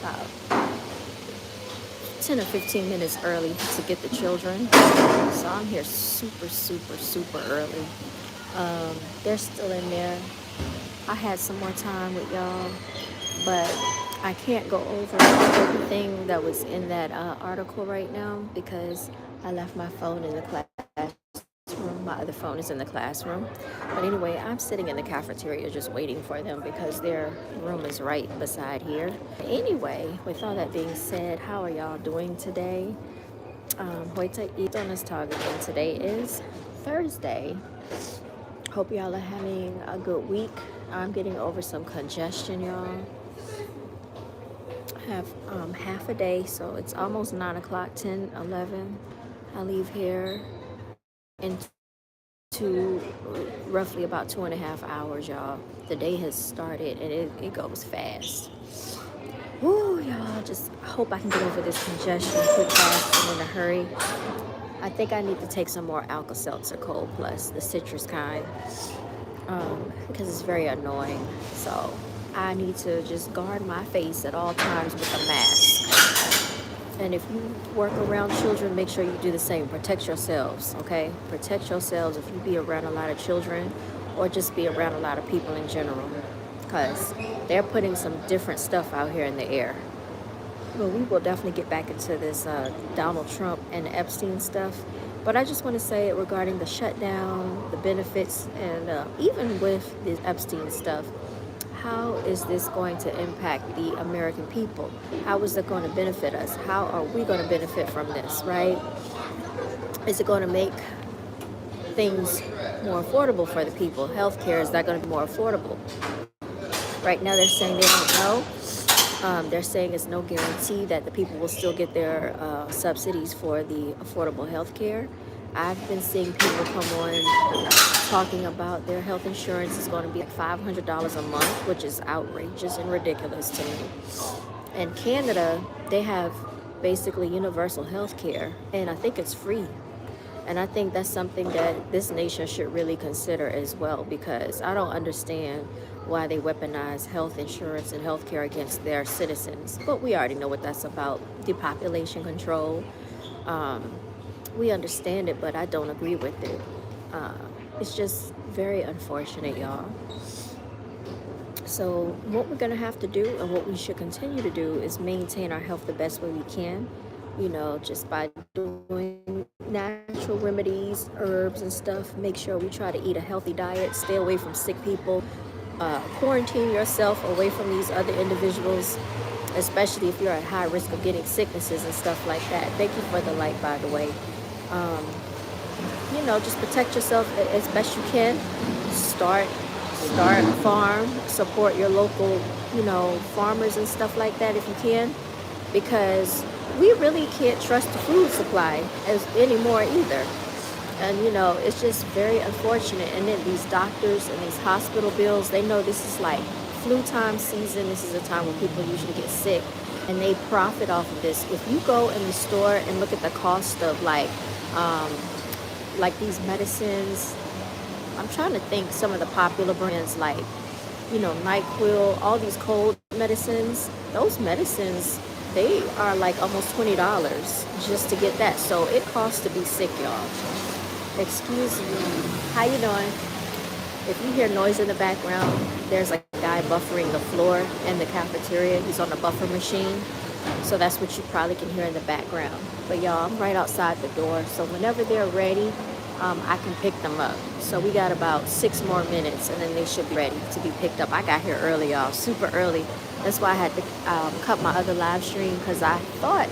about 10 or 15 minutes early to get the children. So I'm here super, super, super early. They're still in there. I had some more time with y'all, but I can't go over everything that was in that article right now because I left my phone in the classroom. My other phone is in the classroom. But anyway, I'm sitting in the cafeteria just waiting for them because their room is right beside here. Anyway, with all that being said, how are y'all doing today? Heute ist Donnerstag and today is Thursday. Hope y'all are having a good week. I'm getting over some congestion, y'all. Have half a day, so it's almost 9 o'clock, 10, 11. I leave here into roughly about 2.5 hours, y'all. The day has started and it goes fast. Woo, y'all, just hope I can get over this congestion quick, fast, and in a hurry. I think I need to take some more Alka-Seltzer Cold Plus, the citrus kind, because it's very annoying. So I need to just guard my face at all times with a mask. And if you work around children, make sure you do the same. Protect yourselves, okay? Protect yourselves if you be around a lot of children or just be around a lot of people in general, because they're putting some different stuff out here in the air. Well, we will definitely get back into this Donald Trump and Epstein stuff. But I just want to say regarding the shutdown, the benefits, and even with this Epstein stuff, how is this going to impact the American people? How is it going to benefit us? How are we going to benefit from this, right? Is it going to make things more affordable for the people? Healthcare, is that going to be more affordable? Right now they're saying they don't know. They're saying it's no guarantee that the people will still get their subsidies for the affordable health care. I've been seeing people come on talking about their health insurance is going to be like $500 a month, which is outrageous and ridiculous to me. In Canada, they have basically universal health care, and I think it's free. And I think that's something that this nation should really consider as well, because I don't understand why they weaponize health insurance and health care against their citizens. But we already know what that's about, depopulation control. We understand it, but I don't agree with it. It's just very unfortunate, y'all. So what we're going to have to do and what we should continue to do is maintain our health the best way we can, just by doing natural remedies, herbs and stuff. Make sure we try to eat a healthy diet, stay away from sick people, quarantine yourself away from these other individuals, especially if you're at high risk of getting sicknesses and stuff like that. Thank you for the like, by the way. Just protect yourself as best you can. Start a farm, support your local, farmers and stuff like that if you can, because we really can't trust the food supply anymore either. And, it's just very unfortunate. And then these doctors and these hospital bills, they know this is like flu time season. This is a time when people usually get sick, and they profit off of this. If you go in the store and look at the cost of like these medicines, I'm trying to think some of the popular brands like, NyQuil, all these cold medicines, those medicines, they are like almost $20 just to get that. So it costs to be sick, y'all. Excuse me. How you doing? If you hear noise in the background, there's like a guy buffering the floor in the cafeteria. He's on the buffer machine. So that's what you probably can hear in the background. But y'all, I'm right outside the door. So whenever they're ready, I can pick them up. So we got about 6 more minutes and then they should be ready to be picked up. I got here early, y'all, super early. That's why I had to cut my other live stream, because I thought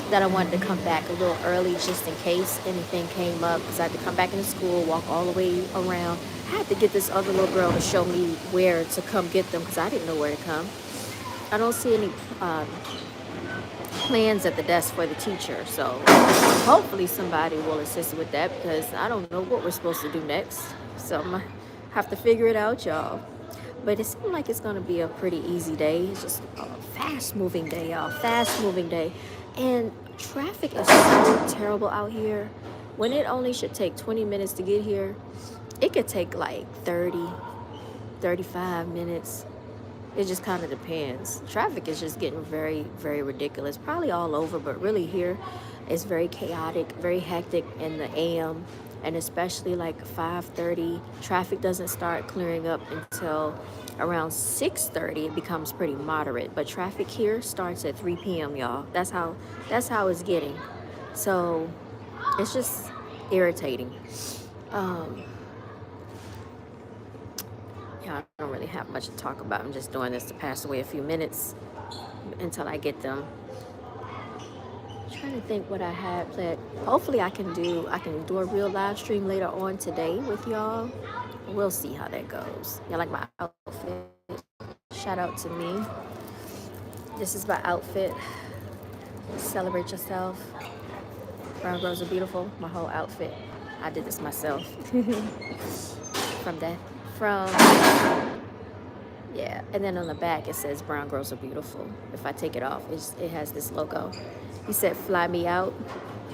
that I wanted to come back a little early just in case anything came up, because I had to come back into school, walk all the way around. I had to get this other little girl to show me where to come get them, because I didn't know where to come. I don't see any plans at the desk for the teacher, so hopefully somebody will assist with that, because I don't know what we're supposed to do next. So I'm gonna have to figure it out, y'all. But it seems like it's gonna be a pretty easy day. It's just a fast-moving day, y'all. Fast-moving day. And traffic is so terrible out here. When it only should take 20 minutes to get here, it could take like 30, 35 minutes. It just kind of depends. Traffic is just getting very, very ridiculous. Probably all over, but really here it's very chaotic, very hectic in the AM, and especially like 5:30. Traffic doesn't start clearing up until around 6:30. It becomes pretty moderate, but traffic here starts at 3 p.m. Y'all. That's how it's getting. So it's just irritating. Um, Yeah, I don't really have much to talk about. I'm just doing this to pass away a few minutes until I get them. I'm trying to think what I had planned. Hopefully I can do a real live stream later on today with y'all. We'll see how that goes. Y'all like my outfit? Shout out to me. This is my outfit. Celebrate yourself. Brown girls are beautiful. My whole outfit. I did this myself. from that from Yeah, and then on the back it says brown girls are beautiful. If I take it off, it has this logo. He said, fly me out.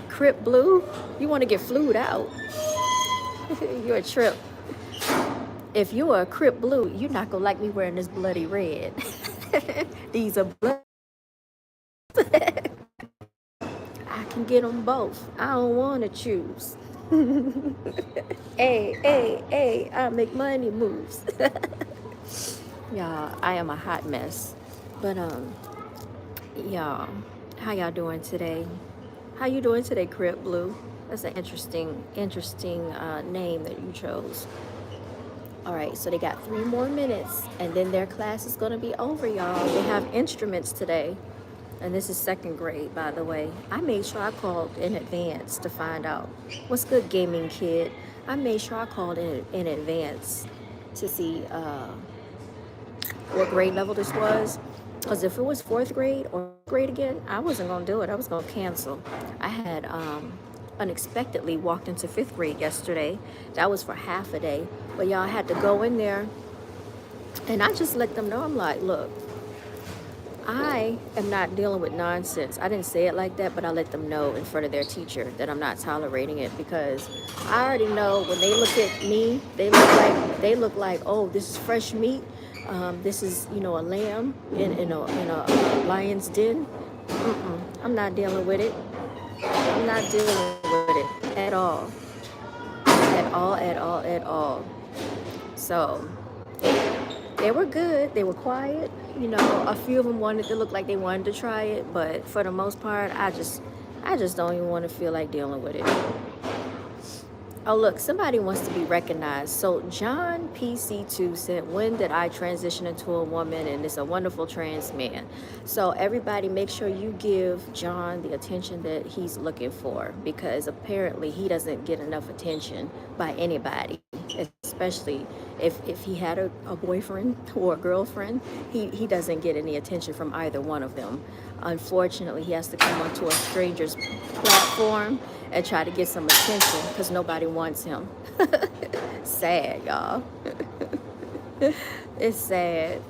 Crip Blue, you want to get flued out. You're a trip. If you are a Crip Blue, you're not going to like me wearing this bloody red. These are blood. I can get them both. I don't want to choose. Hey, I make money moves. Y'all, I am a hot mess. But y'all, how y'all doing today? How you doing today, Crip Blue? That's an interesting name that you chose. All right, so they got 3 more minutes, and then their class is gonna be over, y'all. They have instruments today, and this is 2nd grade, by the way. I made sure I called in advance to find out. What's good, gaming kid? I made sure I called in advance to see what grade level this was, because if it was 4th grade or grade again, I wasn't gonna do it. I was gonna cancel. I had unexpectedly walked into 5th grade yesterday. That was for half a day, but y'all had to go in there, and I just let them know. I'm like, look, I am not dealing with nonsense. I didn't say it like that, but I let them know in front of their teacher that I'm not tolerating it, because I already know when they look at me, they look like, oh, this is fresh meat. This is, a lamb in a lion's den. I'm not dealing with it. I'm not dealing with it at all. At all. So they were good. They were quiet. A few of them wanted to look like they wanted to try it, but for the most part, I just don't even want to feel like dealing with it. Oh, look, somebody wants to be recognized. So John PC2 said, when did I transition into a woman? And it's a wonderful trans man. So everybody, make sure you give John the attention that he's looking for, because apparently he doesn't get enough attention by anybody, especially if he had a boyfriend or a girlfriend. He doesn't get any attention from either one of them. Unfortunately, he has to come onto a stranger's platform and try to get some attention because nobody wants him. Sad, y'all. It's sad.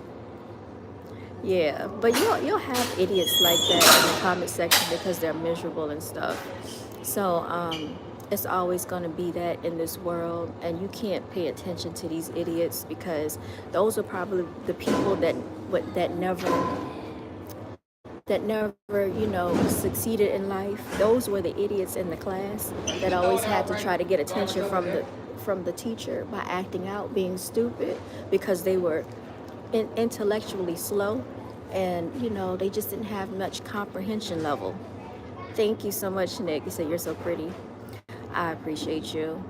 Yeah, but you'll have idiots like that in the comment section because they're miserable and stuff. So it's always going to be that in this world, and you can't pay attention to these idiots, because those are probably the people that never succeeded in life. Those were the idiots in the class that always had to try to get attention from the teacher by acting out, being stupid, because they were intellectually slow, and they just didn't have much comprehension level. Thank you so much, Nick. You said you're so pretty. I appreciate you.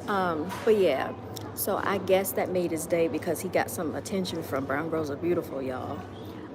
But yeah, so I guess that made his day, because he got some attention from Brown Girls Are Beautiful, y'all.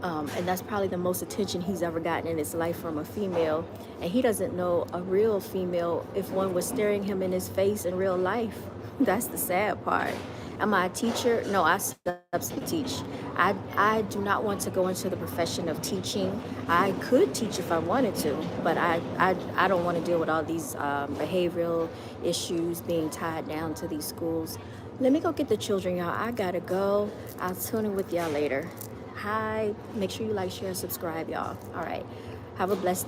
And that's probably the most attention he's ever gotten in his life from a female. And he doesn't know a real female if one was staring him in his face in real life. That's the sad part. Am I a teacher? No, I substitute teach. I do not want to go into the profession of teaching. I could teach if I wanted to, but I don't want to deal with all these behavioral issues being tied down to these schools. Let me go get the children, y'all. I gotta go. I'll tune in with y'all later. Hi. Make sure you like, share, and subscribe, y'all. All right. Have a blessed day.